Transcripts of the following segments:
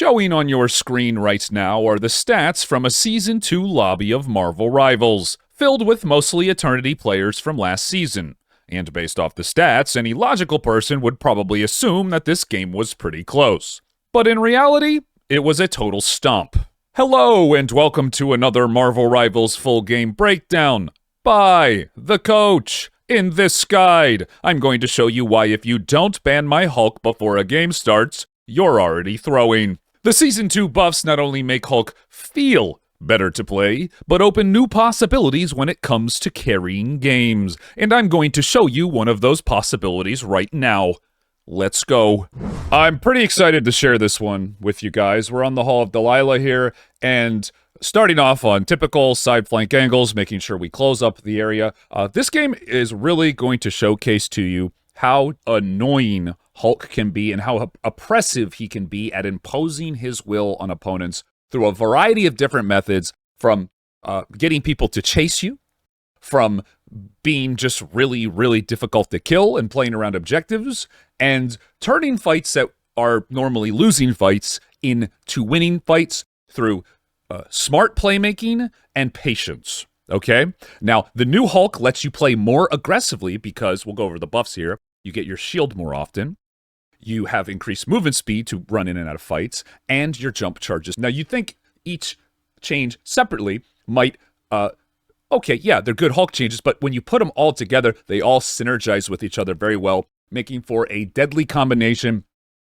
Showing on your screen right now are the stats from a Season 2 lobby of Marvel Rivals, filled with mostly Eternity players from last season. And based off the stats, any logical person would probably assume that this game was pretty close. But in reality, it was a total stomp. Hello, and welcome to another Marvel Rivals full game breakdown by the coach. In this guide, I'm going to show you why if you don't ban my Hulk before a game starts, you're already throwing. The Season 2 buffs not only make Hulk feel better to play, but open new possibilities when it comes to carrying games. And I'm going to show you one of those possibilities right now. Let's go. I'm pretty excited to share this one with you guys. We're on the Hall of Delilah here, and starting off on typical side flank angles, making sure we close up the area. This game is really going to showcase to you how annoying Hulk can be and how oppressive he can be at imposing his will on opponents through a variety of different methods, from getting people to chase you, from being just really, really difficult to kill and playing around objectives, and turning fights that are normally losing fights into winning fights through smart playmaking and patience. Okay? Now, the new Hulk lets you play more aggressively because, we'll go over the buffs here, you get your shield more often, you have increased movement speed to run in and out of fights, and your jump charges. Now, you'd think each change separately might, okay, yeah, they're good Hulk changes, but when you put them all together, they all synergize with each other very well, making for a deadly combination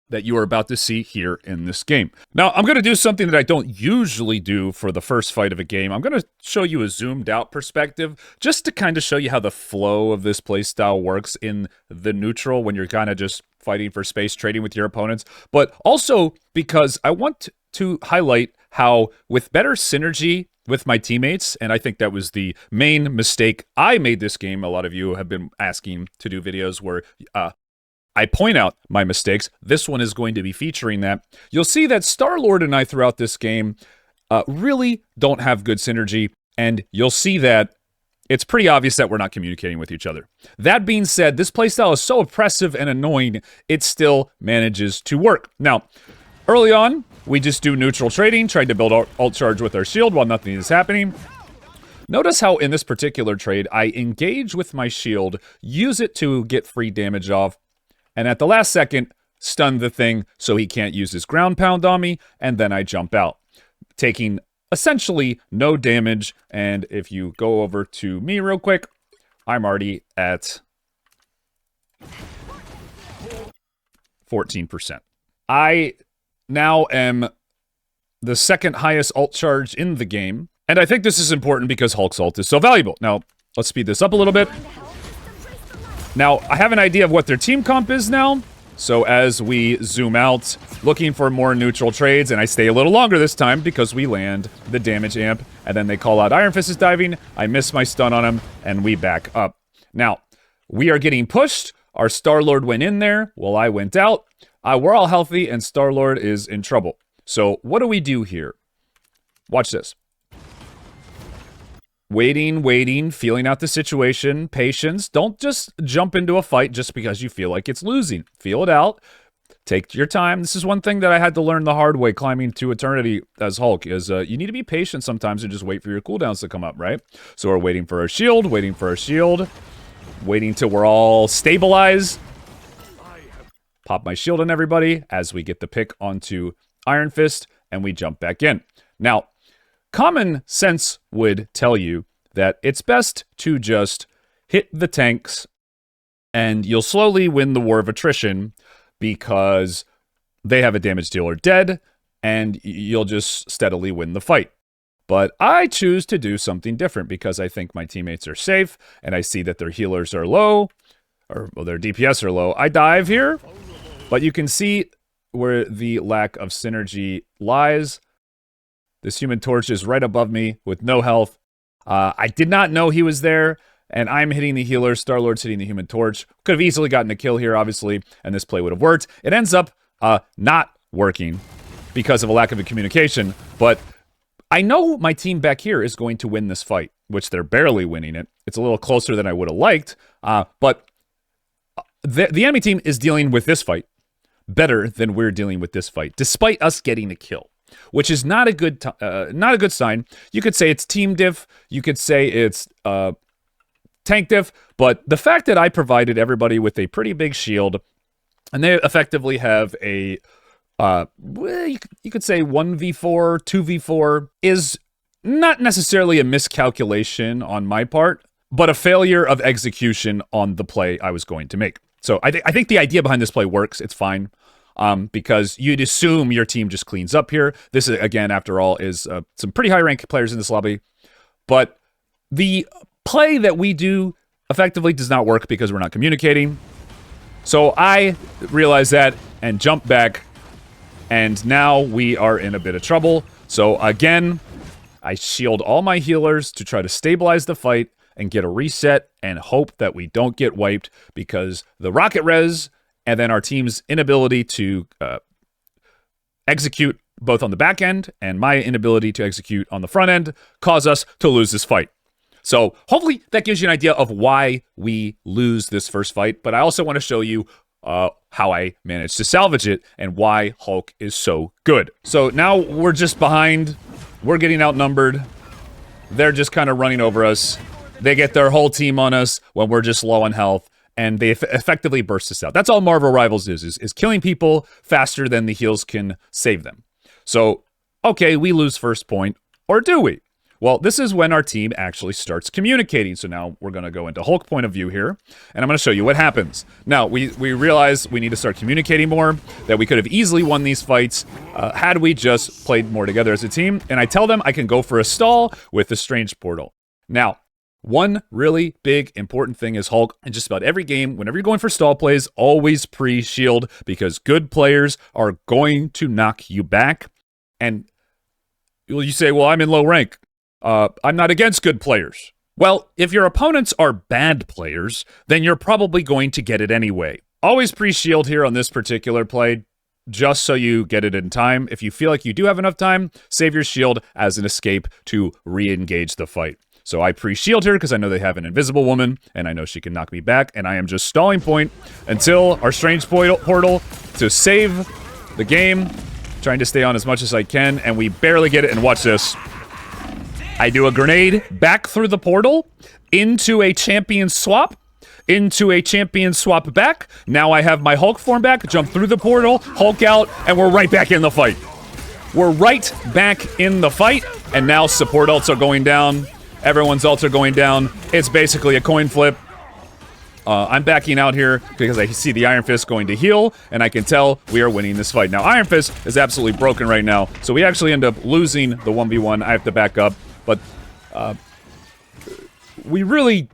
that you are about to see here in this game. Now, I'm going to do something that I don't usually do for the first fight of a game. I'm going to show you a zoomed out perspective just to kind of show you how the flow of this playstyle works in the neutral when you're kind of just fighting for space, trading with your opponents, but also because I want to highlight how with better synergy with my teammates, and I think that was the main mistake I made this game. A lot of you have been asking to do videos where I point out my mistakes. This one is going to be featuring that. You'll see that Star-Lord and I throughout this game really don't have good synergy, and you'll see that it's pretty obvious that we're not communicating with each other. That being said, this playstyle is so oppressive and annoying, it still manages to work. Now, early on, we just do neutral trading, trying to build ult charge with our shield while nothing is happening. Notice how in this particular trade, I engage with my shield, use it to get free damage off, and at the last second, stun the thing so he can't use his ground pound on me, and then I jump out, taking essentially no damage. And if you go over to me real quick, I'm already at 14%. I now am the second highest ult charge in the game, and I think this is important because Hulk's ult is so valuable. Now, let's speed this up a little bit. Now, I have an idea of what their team comp is now, so as we zoom out, looking for more neutral trades, and I stay a little longer this time because we land the damage amp, and then they call out Iron Fist is diving, I miss my stun on him, and we back up. Now, we are getting pushed, our Star-Lord went in there, while I went out, we're all healthy, and Star-Lord is in trouble. So, what do we do here? Watch this. Waiting, feeling out the situation, patience. Don't just jump into a fight just because you feel like it's losing. Feel it out. Take your time. This is one thing that I had to learn the hard way climbing to Eternity as Hulk, is you need to be patient sometimes and just wait for your cooldowns to come up, right? So we're waiting for our shield, waiting till we're all stabilized. Pop my shield on everybody as we get the pick onto Iron Fist, and we jump back in. Now, common sense would tell you that it's best to just hit the tanks and you'll slowly win the war of attrition because they have a damage dealer dead and you'll just steadily win the fight. But I choose to do something different because I think my teammates are safe and I see that their healers are low, or well, their DPS are low. I dive here, but you can see where the lack of synergy lies. This Human Torch is right above me with no health. I did not know he was there, and I'm hitting the healer. Star-Lord's hitting the Human Torch. Could have easily gotten a kill here, obviously, and this play would have worked. It ends up not working because of a lack of a communication, but I know my team back here is going to win this fight, which they're barely winning it. It's a little closer than I would have liked, but the enemy team is dealing with this fight. better than we're dealing with this fight, despite us getting a kill, which is not a good sign. You could say it's team diff. You could say it's tank diff. But the fact that I provided everybody with a pretty big shield, and they effectively have a you could say 1v4, 2v4, is not necessarily a miscalculation on my part, but a failure of execution on the play I was going to make. So I think the idea behind this play works. It's fine. Because you'd assume your team just cleans up here. This, is, again, after all, is some pretty high-ranked players in this lobby. But the play that we do effectively does not work because we're not communicating. So I realize that and jump back, and now we are in a bit of trouble. So again, I shield all my healers to try to stabilize the fight and get a reset and hope that we don't get wiped, because the rocket res and then our team's inability to execute both on the back end and my inability to execute on the front end cause us to lose this fight. So hopefully that gives you an idea of why we lose this first fight. But I also want to show you how I managed to salvage it and why Hulk is so good. So now we're just behind. We're getting outnumbered. They're just kind of running over us. They get their whole team on us when we're just low on health, and they effectively burst us out. That's all Marvel Rivals is killing people faster than the heals can save them. So, okay, we lose first point, or do we? Well, this is when our team actually starts communicating. So now we're going to go into Hulk point of view here, and I'm going to show you what happens. Now, we realize we need to start communicating more, that we could have easily won these fights had we just played more together as a team. And I tell them I can go for a stall with the Strange Portal. Now, one really big important thing is Hulk in just about every game, whenever you're going for stall plays, always pre-shield, because good players are going to knock you back. And you say, well, I'm in low rank. I'm not against good players. Well, if your opponents are bad players, then you're probably going to get it anyway. Always pre-shield here on this particular play, just so you get it in time. If you feel like you do have enough time, save your shield as an escape to re-engage the fight. So I pre-shield her because I know they have an invisible woman, and I know she can knock me back, and I am just stalling point until our Strange Portal to save the game, trying to stay on as much as I can, and we barely get it, and watch this. I do a grenade back through the portal into a champion swap, back. Now I have my Hulk form back, jump through the portal, Hulk out, and we're right back in the fight. We're right back in the fight, and now support ults are going down. Everyone's ults are going down. It's basically a coin flip. I'm backing out here because I see the Iron Fist going to heal, and I can tell we are winning this fight. Now, Iron Fist is absolutely broken right now, so we actually end up losing the 1v1. I have to back up, but we really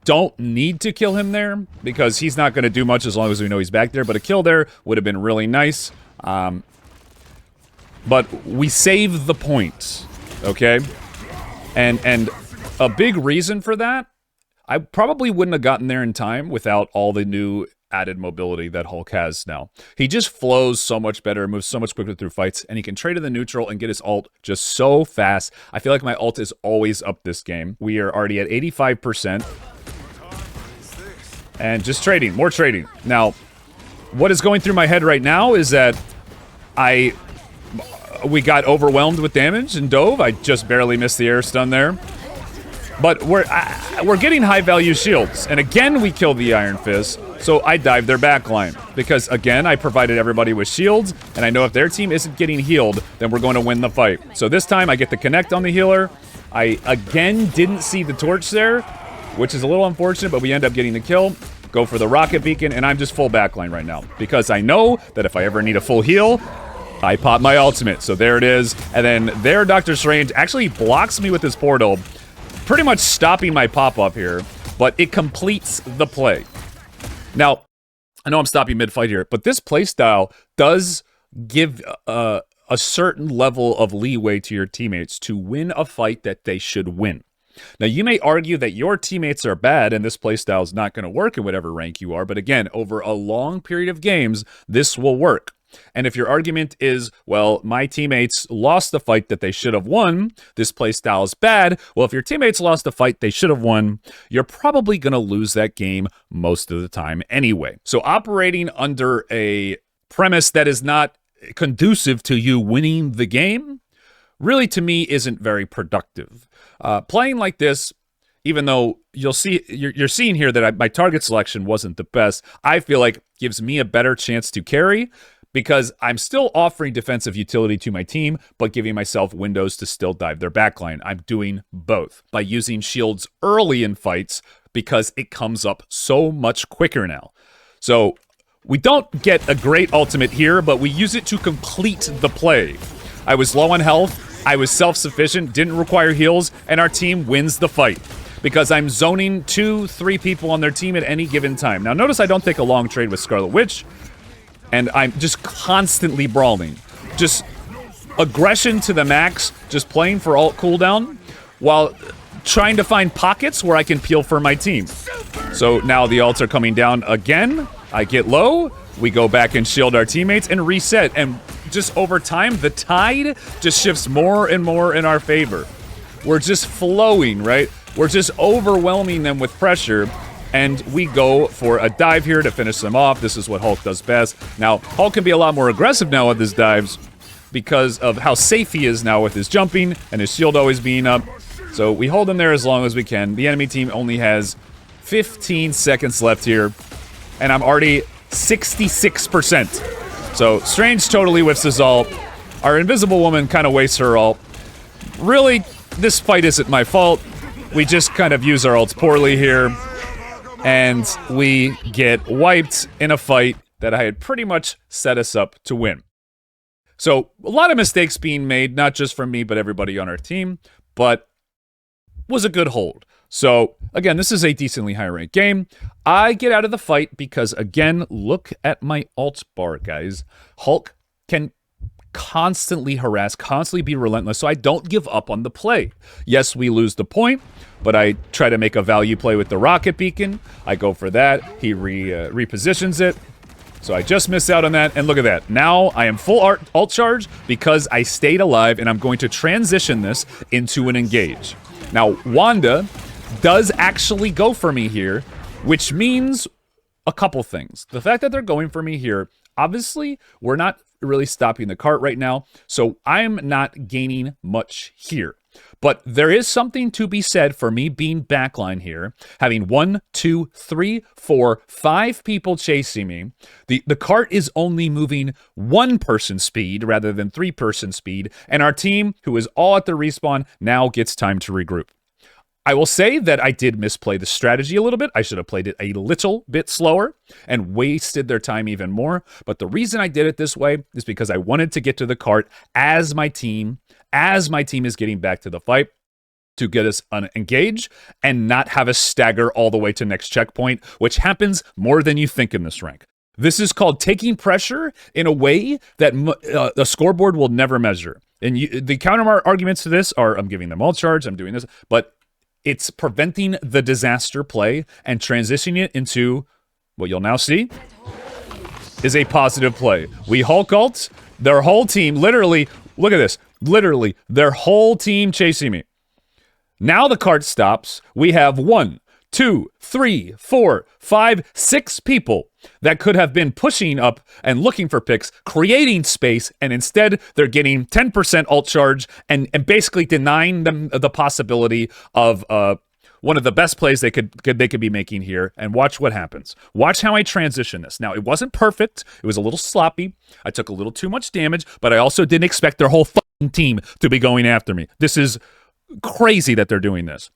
don't need to kill him there because he's not going to do much as long as we know he's back there, but a kill there would have been really nice. But we save the point, okay? And a big reason for that, I probably wouldn't have gotten there in time without all the new added mobility that Hulk has now. He just flows so much better, moves so much quicker through fights, and he can trade in the neutral and get his ult just so fast. I feel like my ult is always up this game. We are already at 85%. And just trading, more trading. Now, what is going through my head right now is that we got overwhelmed with damage and dove. I just barely missed the air stun there. But we're getting high-value shields. And again, we kill the Iron Fist. So I dive their backline. Because, again, I provided everybody with shields. And I know if their team isn't getting healed, then we're going to win the fight. So this time, I get the connect on the healer. I, again, didn't see the torch there, which is a little unfortunate, but we end up getting the kill. Go for the rocket beacon, and I'm just full backline right now. Because I know that if I ever need a full heal, I pop my ultimate. So there it is. And then there, Doctor Strange actually blocks me with his portal, pretty much stopping my pop-up here, but it completes the play. Now, I know I'm stopping mid-fight here, but this playstyle does give a certain level of leeway to your teammates to win a fight that they should win. Now, you may argue that your teammates are bad and this playstyle is not going to work in whatever rank you are, but again, over a long period of games, this will work. And if your argument is, well, my teammates lost the fight that they should have won, this playstyle is bad, well, if your teammates lost the fight they should have won, you're probably going to lose that game most of the time anyway. So operating under a premise that is not conducive to you winning the game really, to me, isn't very productive. Playing like this, even though you're seeing here that my target selection wasn't the best, I feel like gives me a better chance to carry because I'm still offering defensive utility to my team, but giving myself windows to still dive their backline. I'm doing both by using shields early in fights because it comes up so much quicker now. So we don't get a great ultimate here, but we use it to complete the play. I was low on health, I was self-sufficient, didn't require heals, and our team wins the fight because I'm zoning 2-3 people on their team at any given time. Now notice I don't take a long trade with Scarlet Witch, and I'm just constantly brawling. Just aggression to the max, just playing for ult cooldown, while trying to find pockets where I can peel for my team. So now the ults are coming down again. I get low, we go back and shield our teammates and reset. And just over time, the tide just shifts more and more in our favor. We're just flowing, right? We're just overwhelming them with pressure. And we go for a dive here to finish them off. This is what Hulk does best. Now, Hulk can be a lot more aggressive now with his dives because of how safe he is now with his jumping and his shield always being up. So we hold him there as long as we can. The enemy team only has 15 seconds left here, and I'm already 66%. So Strange totally whiffs his ult. Our Invisible Woman kind of wastes her ult. Really, this fight isn't my fault. We just kind of use our ults poorly here, and we get wiped in a fight that I had pretty much set us up to win. So a lot of mistakes being made, not just from me, but everybody on our team, but was a good hold. So again, this is a decently high ranked game. I get out of the fight because, again, look at my ult bar, guys. Hulk can constantly harass, constantly be relentless, so I don't give up on the play. Yes, we lose the point, but I try to make a value play with the rocket beacon. I go for that. He repositions it. So I just missed out on that, and look at that. Now I am full ult charge because I stayed alive, and I'm going to transition this into an engage. Now, Wanda does actually go for me here, which means a couple things. The fact that they're going for me here, obviously, we're not really stopping the cart right now, so I'm not gaining much here. But there is something to be said for me being backline here, having 1, 2, 3, 4, 5 people chasing me. The cart is only moving 1 person speed rather than 3 person speed, and our team, who is all at the respawn, now gets time to regroup. I will say that I did misplay the strategy a little bit. I should have played it a little bit slower and wasted their time even more. But the reason I did it this way is because I wanted to get to the cart as my team is getting back to the fight to get us engaged and not have us stagger all the way to next checkpoint, which happens more than you think in this rank. This is called taking pressure in a way that the scoreboard will never measure. And the counter arguments to this are, I'm giving them all charge, I'm doing this, but it's preventing the disaster play and transitioning it into what you'll now see is a positive play. We Hulk ult, their whole team, literally, look at this, literally, their whole team chasing me. Now the cart stops. We have 1, 2, 3, 4, 5, 6 people that could have been pushing up and looking for picks, creating space, and instead they're getting 10% ult charge and basically denying them the possibility of one of the best plays they could be making here. And watch what happens. Watch how I transition this. Now, it wasn't perfect. It was a little sloppy. I took a little too much damage, but I also didn't expect their whole fucking team to be going after me. This is crazy that they're doing this.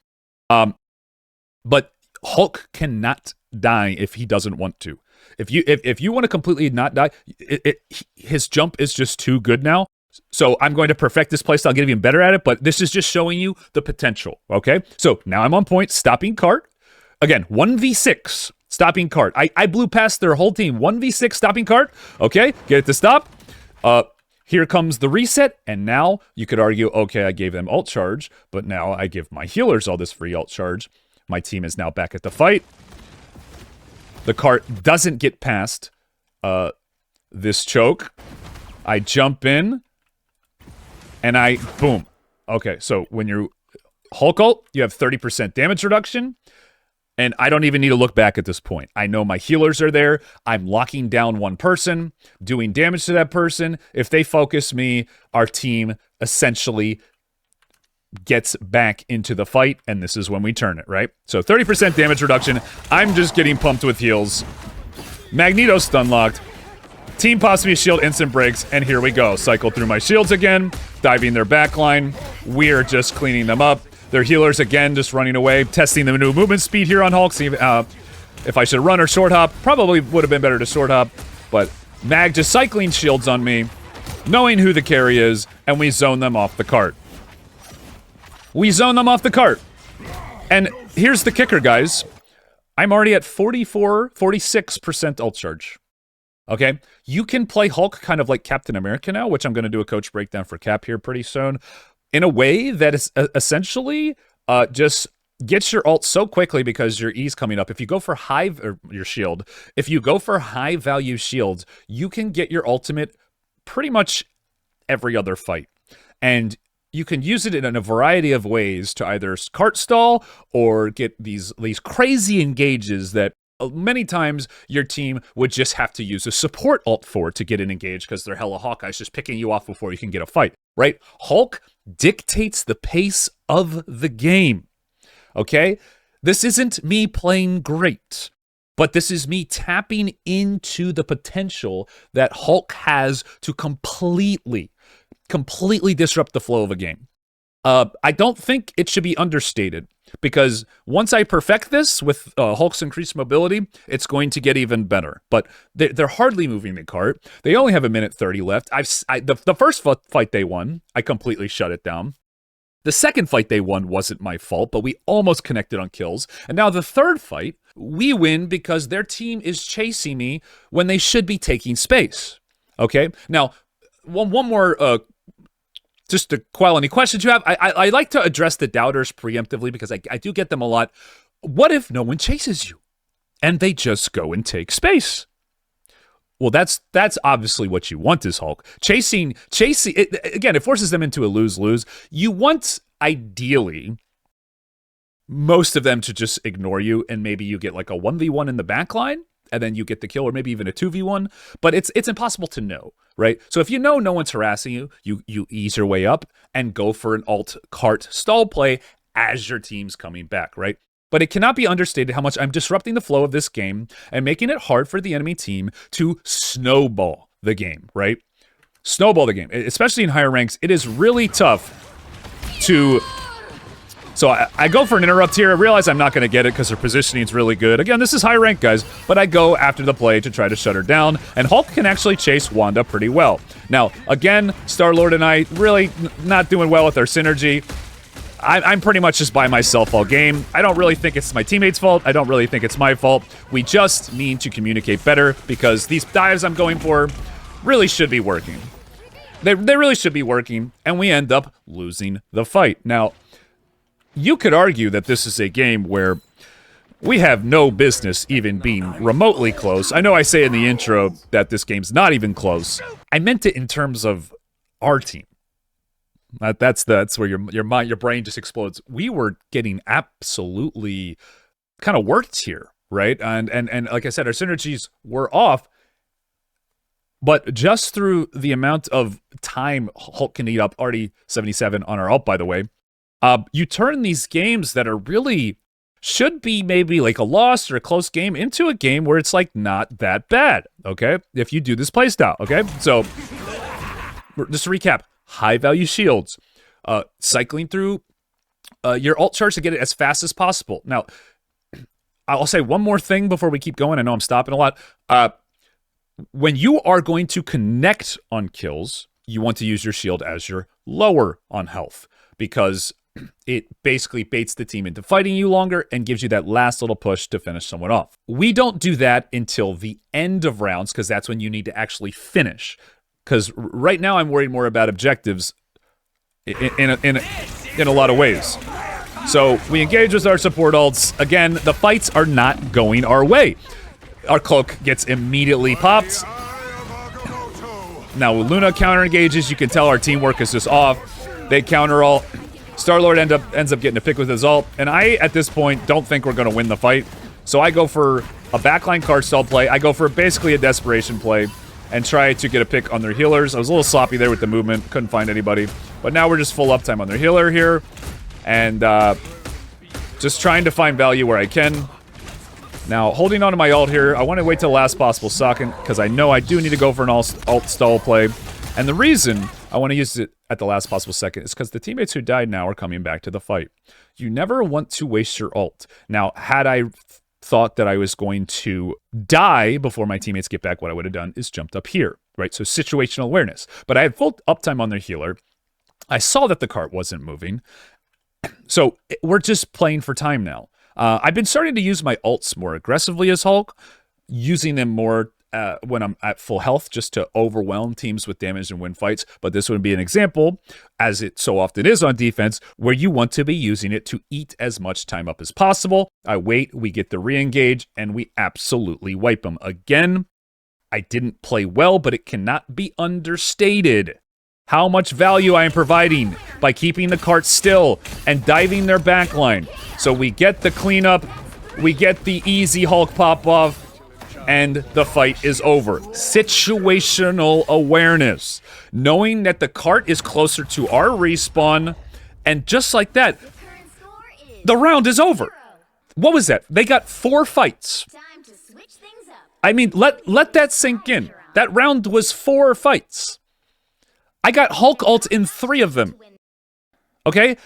But Hulk cannot die if he doesn't want to. If you want to completely not die, his jump is just too good now. So I'm going to perfect this playstyle, get even better at it, but this is just showing you the potential, okay? So now I'm on point, stopping cart. Again, 1v6, stopping cart. I blew past their whole team. 1v6, stopping cart. Okay, get it to stop. Here comes the reset, and now you could argue, okay, I gave them ult charge, but now I give my healers all this free ult charge. My team is now back at the fight. The cart doesn't get past this choke. I jump in, and I, boom. Okay, so when you Hulk ult, you have 30% damage reduction. And I don't even need to look back at this point. I know my healers are there. I'm locking down one person, doing damage to that person. If they focus me, our team essentially gets back into the fight, and this is when we turn it, right? So 30% damage reduction. I'm just getting pumped with heals. Magneto stun locked. Team pops me a shield, instant breaks, and here we go. Cycle through my shields again, diving their backline. We're just cleaning them up. Their healers, again, just running away. Testing the new movement speed here on Hulk. See if I should run or short hop. Probably would have been better to short hop. But Mag just cycling shields on me, knowing who the carry is, and we zone them off the cart. We zone them off the cart. And here's the kicker, guys. I'm already at 46% ult charge. Okay? You can play Hulk kind of like Captain America now, which I'm going to do a coach breakdown for Cap here pretty soon, in a way that is essentially just gets your ult so quickly because your E's coming up. If you go for your shield, if you go for high value shields, you can get your ultimate pretty much every other fight. And you can use it in a variety of ways to either cart stall or get these crazy engages that many times your team would just have to use a support ult for to get an engage because they're hella Hawkeyes just picking you off before you can get a fight, right? Hulk dictates the pace of the game, okay? This isn't me playing great, but this is me tapping into the potential that Hulk has to completely disrupt the flow of a game. I don't think it should be understated, because once I perfect this with Hulk's increased mobility, it's going to get even better. But they're hardly moving the cart. They only have 1:30 left. The first fight they won, I completely shut it down. The second fight they won wasn't my fault, but we almost connected on kills. And now the third fight, we win because their team is chasing me when they should be taking space. Okay? Now, one more just to quell any questions you have, I like to address the doubters preemptively because I do get them a lot. What if no one chases you and they just go and take space? Well, that's obviously what you want is Hulk. Chasing again, it forces them into a lose-lose. You want, ideally, most of them to just ignore you, and maybe you get like a 1v1 in the backline, and then you get the kill, or maybe even a 2v1, but it's impossible to know, right? So if you know no one's harassing you, you ease your way up and go for an alt cart stall play as your team's coming back, right? But it cannot be understated how much I'm disrupting the flow of this game and making it hard for the enemy team to snowball the game, right? Snowball the game, especially in higher ranks. It is really tough to... So I go for an interrupt here. I realize I'm not going to get it because her positioning is really good. Again, this is high rank, guys, but I go after the play to try to shut her down, and Hulk can actually chase Wanda pretty well. Now, again, Star-Lord and I really not doing well with our synergy. I'm pretty much just by myself all game. I don't really think it's my teammates' fault. I don't really think it's my fault. We just need to communicate better because these dives I'm going for really should be working. They really should be working, and we end up losing the fight. Now, you could argue that this is a game where we have no business even being remotely close. I know I say in the intro that this game's not even close. I meant it in terms of our team. That's where your brain just explodes. We were getting absolutely kind of worked here, right? And like I said, our synergies were off. But just through the amount of time Hulk can eat up, already 77 on our ult, by the way, you turn these games that are really should be maybe like a loss or a close game into a game where it's like not that bad, okay? If you do this playstyle, okay? So, just to recap, high value shields, cycling through your ult charge to get it as fast as possible. Now, I'll say one more thing before we keep going. I know I'm stopping a lot. When you are going to connect on kills, you want to use your shield as you're lower on health because it basically baits the team into fighting you longer and gives you that last little push to finish someone off. We don't do that until the end of rounds because that's when you need to actually finish. Because right now I'm worried more about objectives in a lot of ways. So we engage with our support ults. Again, the fights are not going our way. Our cloak gets immediately popped. Now Luna counter engages. You can tell our teamwork is just off. They counter all. Star-Lord ends up getting a pick with his ult, and I, at this point, don't think we're going to win the fight. So I go for a backline card stall play. I go for basically a desperation play and try to get a pick on their healers. I was a little sloppy there with the movement. Couldn't find anybody. But now we're just full uptime on their healer here. And just trying to find value where I can. Now, holding on to my ult here. I want to wait till the last possible second because I know I do need to go for an ult stall play. And the reason I want to use it at the last possible second is because the teammates who died now are coming back to the fight. You never want to waste your ult. Now, had I thought that I was going to die before my teammates get back, what I would have done is jumped up here, right? So situational awareness. But I had full uptime on their healer. I saw that the cart wasn't moving. So we're just playing for time now. I've been starting to use my ults more aggressively as Hulk, using them more when I'm at full health just to overwhelm teams with damage and win fights. But this would be an example, as it so often is on defense, where you want to be using it to eat as much time up as possible. I wait, we get the re-engage, and we absolutely wipe them. Again, I didn't play well, but it cannot be understated how much value I am providing by keeping the cart still and diving their backline. So we get the cleanup, we get the easy Hulk pop-off, and the fight is over. Situational awareness. Knowing that the cart is closer to our respawn, and just like that, the round is over. What was that? They got 4 fights. I mean, let that sink in. That round was 4 fights. I got Hulk ult in 3 of them. Okay?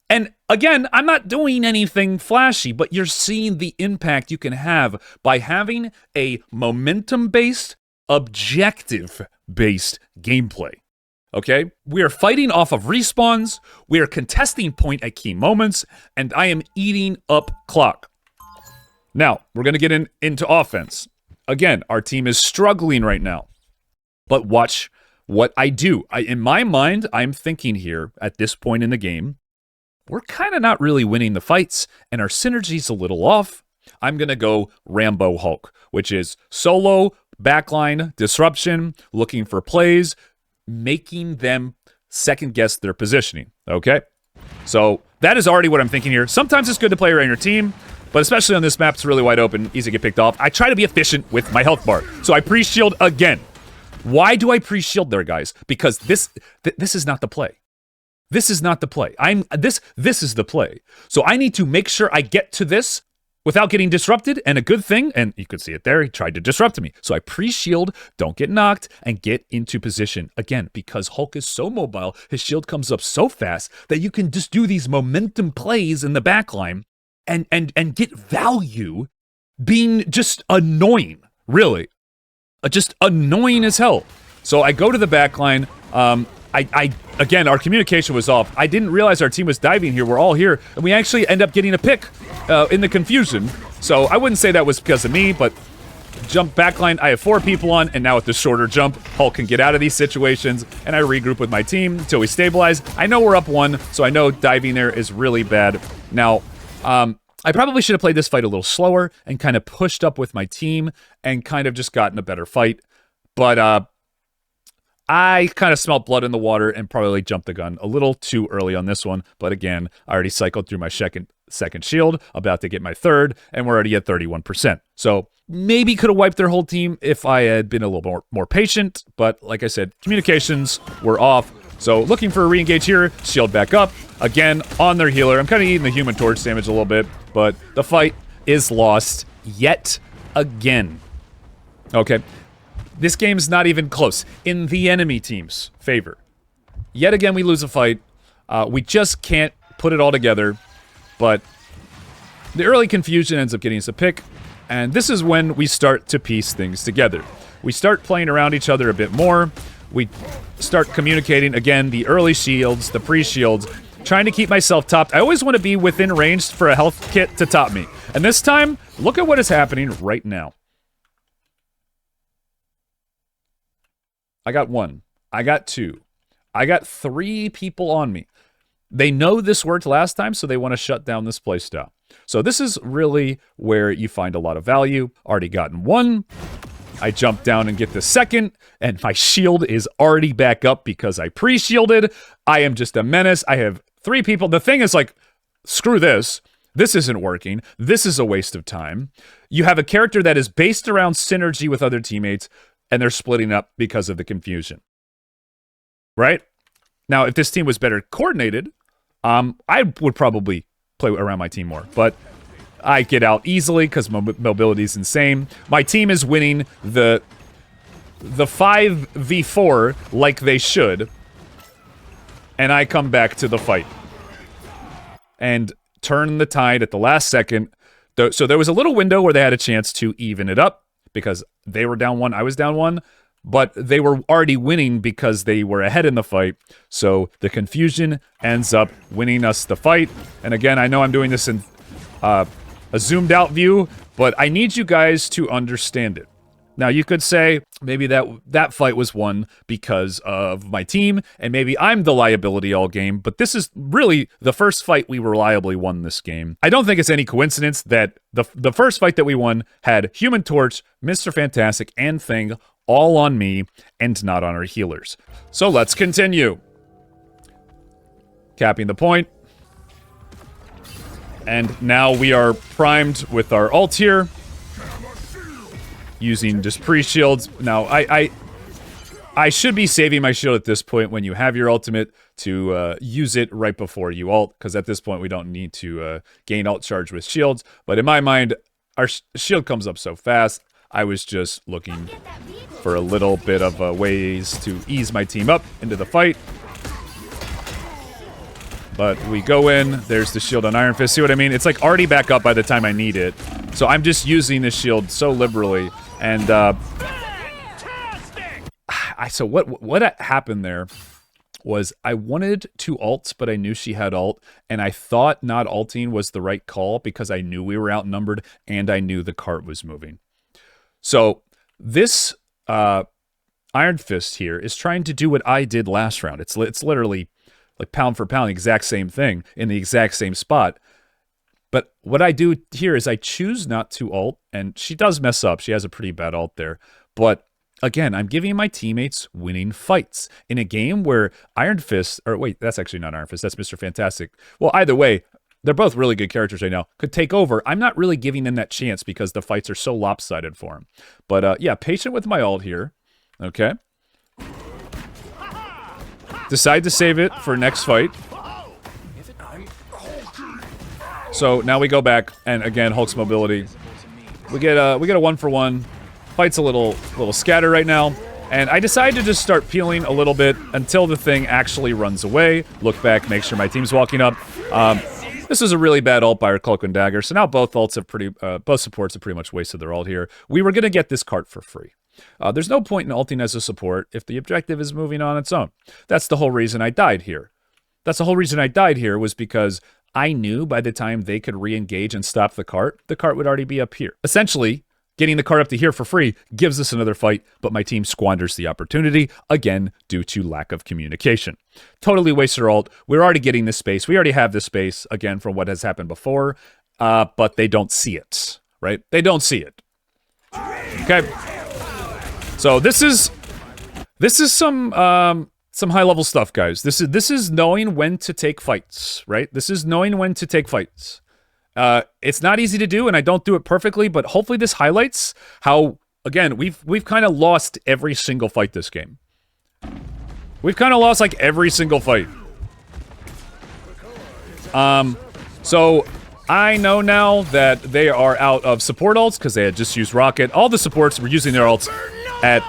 And again, I'm not doing anything flashy, but you're seeing the impact you can have by having a momentum-based, objective-based gameplay. Okay? We are fighting off of respawns, we are contesting point at key moments, and I am eating up clock. Now, we're going to get into offense. Again, our team is struggling right now. But watch what I do. In my mind, I'm thinking here, at this point in the game, we're kind of not really winning the fights, and our synergy's a little off. I'm going to go Rambo Hulk, which is solo, backline, disruption, looking for plays, making them second-guess their positioning, okay? So that is already what I'm thinking here. Sometimes it's good to play around your team, but especially on this map, it's really wide open, easy to get picked off. I try to be efficient with my health bar, so I pre-shield again. Why do I pre-shield there, guys? Because this is not the play. This is not the play. This is the play. So I need to make sure I get to this without getting disrupted, and a good thing, and you could see it there, he tried to disrupt me. So I pre-shield, don't get knocked, and get into position. Again, because Hulk is so mobile, his shield comes up so fast that you can just do these momentum plays in the backline and get value being just annoying, really. Just annoying as hell. So I go to the backline. Again, our communication was off. I didn't realize our team was diving here. We're all here, and we actually end up getting a pick in the confusion. So I wouldn't say that was because of me, but jump backline. I have 4 people on, and now with the shorter jump, Hulk can get out of these situations, and I regroup with my team until we stabilize. I know we're up 1, so I know diving there is really bad. Now, I probably should have played this fight a little slower and kind of pushed up with my team and kind of just gotten a better fight. But I kind of smelt blood in the water and probably jumped the gun a little too early on this one. But again, I already cycled through my second shield, about to get my 3rd, and we're already at 31%. So maybe could have wiped their whole team if I had been a little more patient. But like I said, communications were off. So looking for a re-engage here, shield back up. Again, on their healer. I'm kind of eating the Human Torch damage a little bit, but the fight is lost yet again. Okay. This game's not even close. In the enemy team's favor. Yet again, we lose a fight. We just can't put it all together. But the early confusion ends up getting us a pick. And this is when we start to piece things together. We start playing around each other a bit more. We start communicating. Again, the early shields, the pre-shields. Trying to keep myself topped. I always want to be within range for a health kit to top me. And this time, look at what is happening right now. I got 1. I got 2. I got 3 people on me. They know this worked last time, so they want to shut down this playstyle. So this is really where you find a lot of value. Already gotten 1. I jump down and get the 2nd, and my shield is already back up because I pre-shielded. I am just a menace. I have 3 people. The thing is, like, screw this. This isn't working. This is a waste of time. You have a character that is based around synergy with other teammates, and they're splitting up because of the confusion. Right? Now, if this team was better coordinated, I would probably play around my team more. But I get out easily because mobility is insane. My team is winning the 5v4 like they should. And I come back to the fight. And turn the tide at the last second. So there was a little window where they had a chance to even it up because they were down 1, I was down 1. But they were already winning because they were ahead in the fight. So the confusion ends up winning us the fight. And again, I know I'm doing this in a zoomed out view, but I need you guys to understand it. Now, you could say maybe that fight was won because of my team, and maybe I'm the liability all game, but this is really the first fight we reliably won this game. I don't think it's any coincidence that the first fight that we won had Human Torch, Mr. Fantastic, and Thing all on me and not on our healers. So let's continue. Capping the point. And now we are primed with our ult here. Using just pre-shields. Now, I should be saving my shield at this point when you have your ultimate to use it right before you ult, because at this point we don't need to gain ult charge with shields. But in my mind, our shield comes up so fast, I was just looking for a little bit of ways to ease my team up into the fight. But we go in, there's the shield on Iron Fist, see what I mean? It's like already back up by the time I need it. So I'm just using the shield so liberally. And so what happened there was I wanted to ult, but I knew she had ult, and I thought not ulting was the right call because I knew we were outnumbered and I knew the cart was moving. So this Iron Fist here is trying to do what I did last round. It's literally like pound for pound, the exact same thing in the exact same spot. But what I do here is I choose not to ult, and she does mess up. She has a pretty bad ult there. But again, I'm giving my teammates winning fights in a game where Iron Fist, or wait, that's actually not Iron Fist, that's Mr. Fantastic. Well, either way, they're both really good characters right now. Could take over. I'm not really giving them that chance because the fights are so lopsided for them. But yeah, patient with my ult here. Okay. Decide to save it for next fight. So now we go back, and again, Hulk's mobility. We get a 1-for-1. Fight's a little scattered right now, and I decided to just start peeling a little bit until the thing actually runs away. Look back, make sure my team's walking up. This is a really bad ult by our Cloak and Dagger, so now both ults have both supports have pretty much wasted their ult here. We were gonna get this cart for free. There's no point in ulting as a support if the objective is moving on its own. That's the whole reason I died here. That's the whole reason I died here was because I knew by the time they could re-engage and stop the cart would already be up here. Essentially, getting the cart up to here for free gives us another fight, but my team squanders the opportunity, again, due to lack of communication. Totally wasted our ult. We're already getting this space. We already have this space, again, from what has happened before, but they don't see it, right? They don't see it. Okay. So this is some high-level stuff, guys. This is knowing when to take fights, right? This is knowing when to take fights. It's not easy to do, and I don't do it perfectly, but hopefully this highlights how, again, we've kind of lost every single fight this game. We've kind of lost, like, every single fight. So I know now that they are out of support ults because they had just used Rocket. All the supports were using their ults at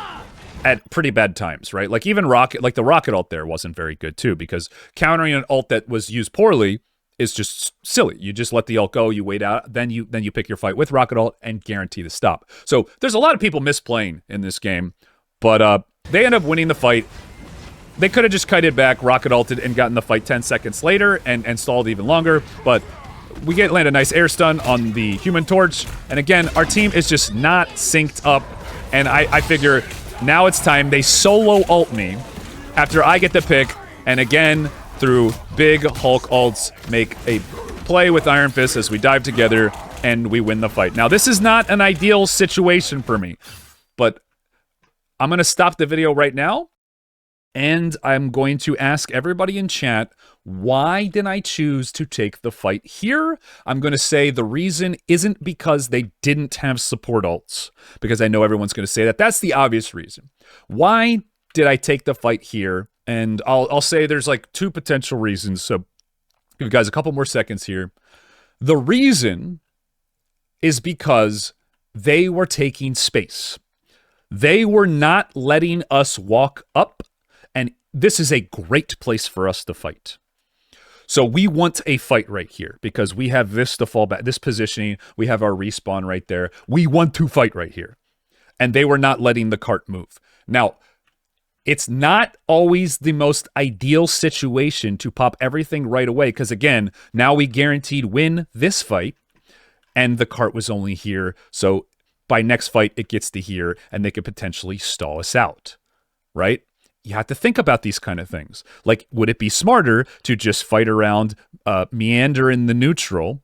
pretty bad times, right? Like even Rocket, like the Rocket ult there wasn't very good too, because countering an ult that was used poorly is just silly. You just let the ult go, you wait out, then you pick your fight with Rocket ult and guarantee the stop. So there's a lot of people misplaying in this game, but they end up winning the fight. They could have just kited back, Rocket ulted, and gotten the fight 10 seconds later and stalled even longer, but we land a nice air stun on the Human Torch, and again, our team is just not synced up, and I figure now it's time they solo ult me after I get the pick, and again, through big Hulk ults, make a play with Iron Fist as we dive together, and we win the fight. Now, this is not an ideal situation for me, but I'm going to stop the video right now, And I'm going to ask everybody in chat, why did I choose to take the fight here? I'm going to say the reason isn't because they didn't have support ults, because I know everyone's going to say that. That's the obvious reason. Why did I take the fight here? And I'll say there's like 2 potential reasons. So give you guys a couple more seconds here. The reason is because they were taking space. They were not letting us walk up, and this is a great place for us to fight. So we want a fight right here because we have this to fall back, this positioning, we have our respawn right there. We want to fight right here. And they were not letting the cart move. Now, it's not always the most ideal situation to pop everything right away because, again, now we guaranteed win this fight, and the cart was only here. So by next fight, it gets to here, and they could potentially stall us out, right? You have to think about these kind of things. Like, would it be smarter to just fight around, meander in the neutral,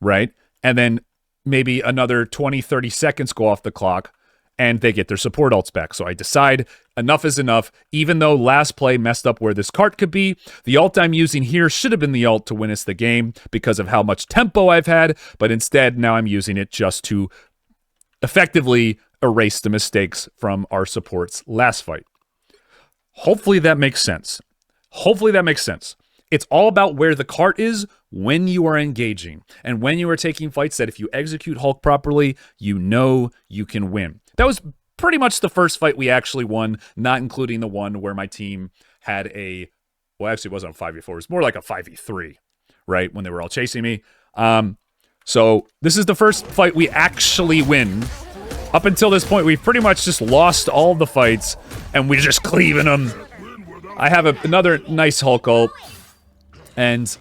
right? And then maybe another 20, 30 seconds go off the clock, and they get their support ults back. So I decide enough is enough. Even though last play messed up where this cart could be, the ult I'm using here should have been the ult to win us the game because of how much tempo I've had, but instead now I'm using it just to effectively erase the mistakes from our support's last fight. Hopefully that makes sense. Hopefully that makes sense. It's all about where the cart is when you are engaging and when you are taking fights that if you execute Hulk properly, you know you can win. That was pretty much the first fight we actually won, not including the one where my team had a, well, actually it wasn't a 5v4, it was more like a 5v3, right? When they were all chasing me. So this is the first fight we actually win. Up until this point, we've pretty much just lost all the fights, and we're just cleaving them. I have another nice Hulk ult, and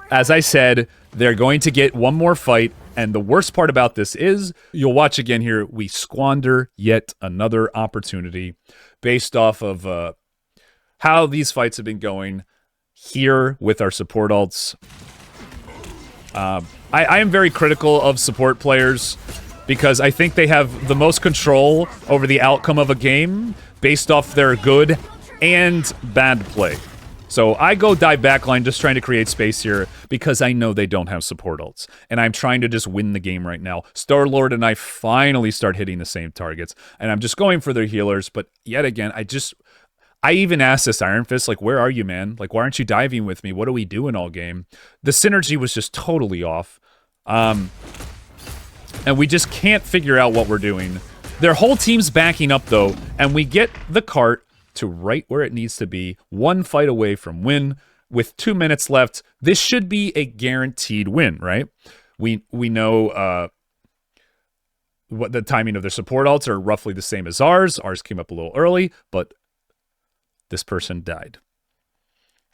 as I said, they're going to get one more fight, and the worst part about this is, you'll watch again here, we squander yet another opportunity based off of how these fights have been going here with our support ults. I am very critical of support players because I think they have the most control over the outcome of a game based off their good and bad play. So I go dive backline just trying to create space here because I know they don't have support ults. And I'm trying to just win the game right now. Star-Lord and I finally start hitting the same targets. And I'm just going for their healers. But yet again, I even asked this Iron Fist, like, where are you, man? Like, why aren't you diving with me? What are we doing all game? The synergy was just totally off. And we just can't figure out what we're doing. Their whole team's backing up, though, and we get the cart to right where it needs to be, one fight away from win. With 2 minutes left, this should be a guaranteed win, right? We know what the timing of their support ults are roughly the same as ours. Ours came up a little early, but this person died.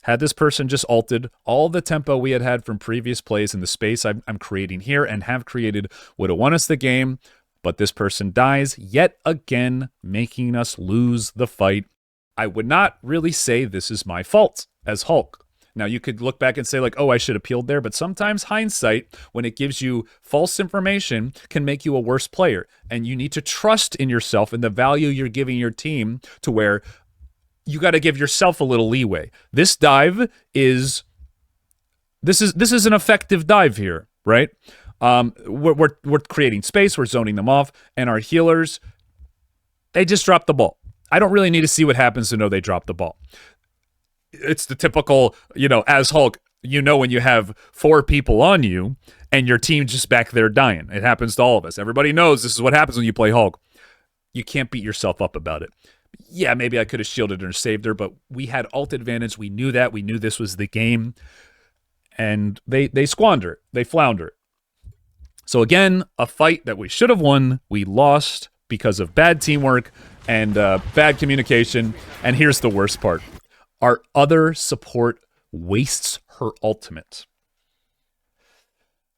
Had this person just ulted, all the tempo we had from previous plays in the space I'm creating here and have created would have won us the game, but this person dies yet again, making us lose the fight. I would not really say this is my fault as Hulk. Now, you could look back and say, like, oh, I should have peeled there, but sometimes hindsight, when it gives you false information, can make you a worse player, and you need to trust in yourself and the value you're giving your team to where you got to give yourself a little leeway. This dive is this is an effective dive here, right? We're creating space, we're zoning them off, and our healers, they just dropped the ball. I don't really need to see what happens to know they dropped the ball. It's the typical, as Hulk, when you have 4 people on you and your team just back there dying. It happens to all of us. Everybody knows this is what happens when you play Hulk. You can't beat yourself up about it. Yeah, maybe I could have shielded her and saved her, but we had ult advantage. We knew that. We knew this was the game. And they squander it. They flounder it. So again, a fight that we should have won, we lost because of bad teamwork and bad communication. And here's the worst part. Our other support wastes her ultimate.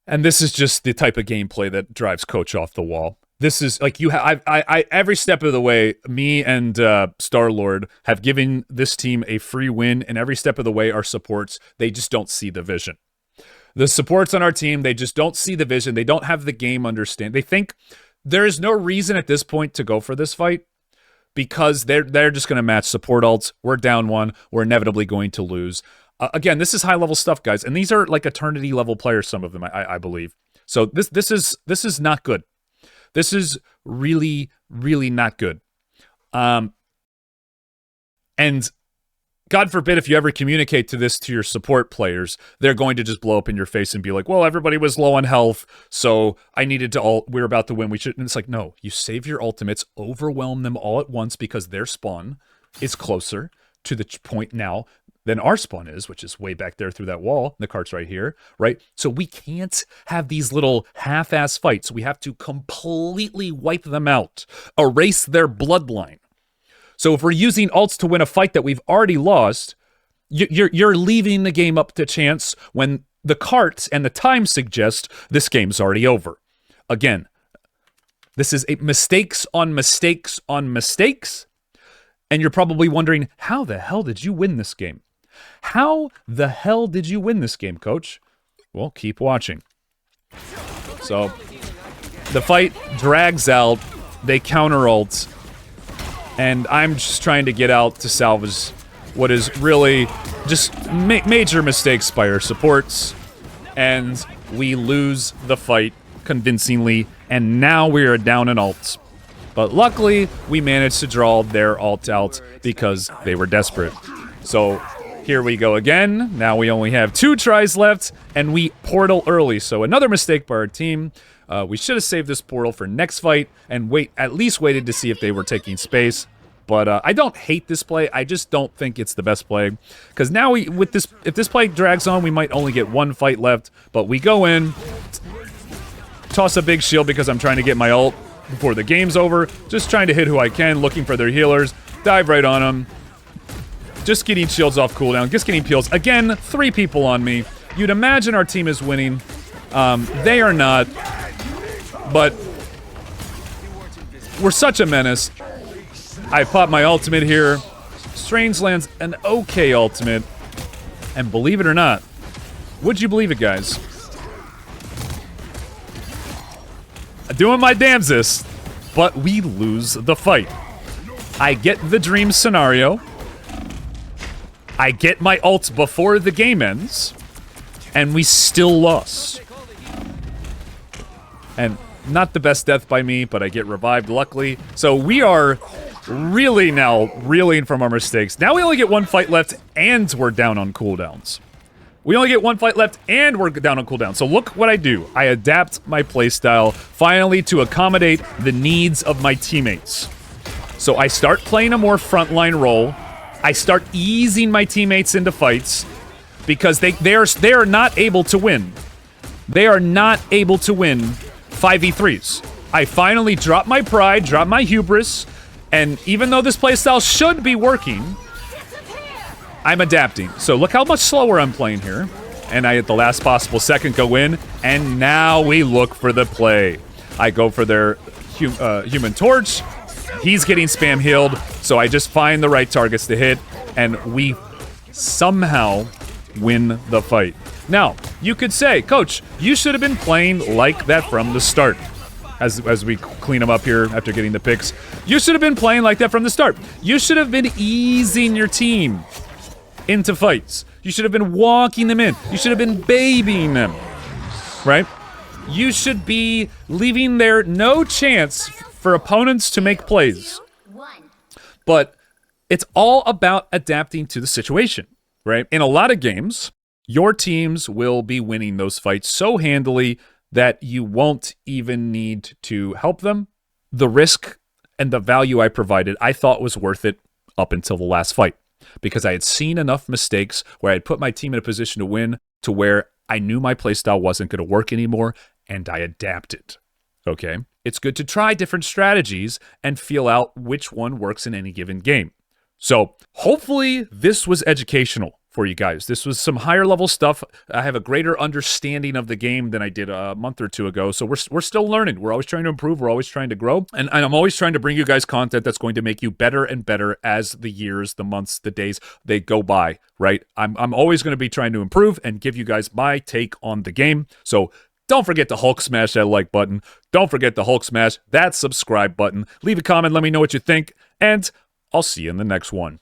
And this is just the type of gameplay that drives Coach off the wall. This is like I every step of the way, me and Star-Lord have given this team a free win, and every step of the way, our supports, they just don't see the vision. The supports on our team, they just don't see the vision. They don't have the game understand. They think there is no reason at this point to go for this fight because they're just going to match support ults. We're down one. We're inevitably going to lose. Again, this is high-level stuff, guys, and these are like eternity-level players, some of them, I believe. So this is not good. This is really, really not good. And God forbid if you ever communicate to your support players, they're going to just blow up in your face and be like, well, everybody was low on health, so I needed to ult. We're about to win. We should. And it's like, no, you save your ultimates, overwhelm them all at once because their spawn is closer to the point now than our spawn is, which is way back there through that wall. The cart's right here, right? So we can't have these little half-ass fights. We have to completely wipe them out, erase their bloodline. So if we're using ults to win a fight that we've already lost, you're leaving the game up to chance when the carts and the time suggest this game's already over. Again, this is mistakes on mistakes on mistakes, and you're probably wondering, how the hell did you win this game? How the hell did you win this game, coach? Well, keep watching. So, the fight drags out, they counter ult, and I'm just trying to get out to salvage what is really just major mistakes by our supports, and we lose the fight convincingly, and now we are down in ults. But luckily, we managed to draw their ult out because they were desperate. So, here we go again. Now we only have 2 tries left, and we portal early. So another mistake by our team. We should have saved this portal for next fight and at least waited to see if they were taking space. But I don't hate this play. I just don't think it's the best play. Because now if this play drags on, we might only get 1 fight left. But we go in, toss a big shield because I'm trying to get my ult before the game's over. Just trying to hit who I can, looking for their healers. Dive right on them. Just getting shields off cooldown, just getting peels. Again, 3 people on me. You'd imagine our team is winning. They are not. But we're such a menace. I pop my ultimate here. Strange lands an okay ultimate. And believe it or not, would you believe it, guys? Doing my damnedest, but we lose the fight. I get the dream scenario. I get my ult before the game ends, and we still lost. And not the best death by me, but I get revived, luckily. So we are really now reeling from our mistakes. Now we only get 1 fight left, and we're down on cooldowns. We only get 1 fight left, and we're down on cooldown. So look what I do. I adapt my playstyle, finally, to accommodate the needs of my teammates. So I start playing a more frontline role. I start easing my teammates into fights because they are not able to win. They are not able to win 5v3s. I finally drop my pride, drop my hubris, and even though this playstyle should be working, I'm adapting. So look how much slower I'm playing here. And I, at the last possible second, go in, and now we look for the play. I go for their human torch. He's getting spam healed, so I just find the right targets to hit, and we somehow win the fight. Now, you could say, Coach, you should have been playing like that from the start. As we clean them up here after getting the picks. You should have been playing like that from the start. You should have been easing your team into fights. You should have been walking them in. You should have been babying them, right? You should be leaving there no chance for opponents to make plays. But it's all about adapting to the situation, right? In a lot of games, your teams will be winning those fights so handily that you won't even need to help them. The risk and the value I provided, I thought was worth it up until the last fight, because I had seen enough mistakes where I had put my team in a position to win to where I knew my playstyle wasn't going to work anymore, and I adapted, okay? It's good to try different strategies and feel out which one works in any given game. So hopefully this was educational for you guys. This was some higher level stuff. I have a greater understanding of the game than I did a month or two ago. So we're still learning. We're always trying to improve. We're always trying to grow. And I'm always trying to bring you guys content that's going to make you better and better as the years, the months, the days, they go by, right? I'm always going to be trying to improve and give you guys my take on the game. So Don't forget to Hulk smash that like button. Don't forget to Hulk smash that subscribe button. Leave a comment, let me know what you think, and I'll see you in the next one.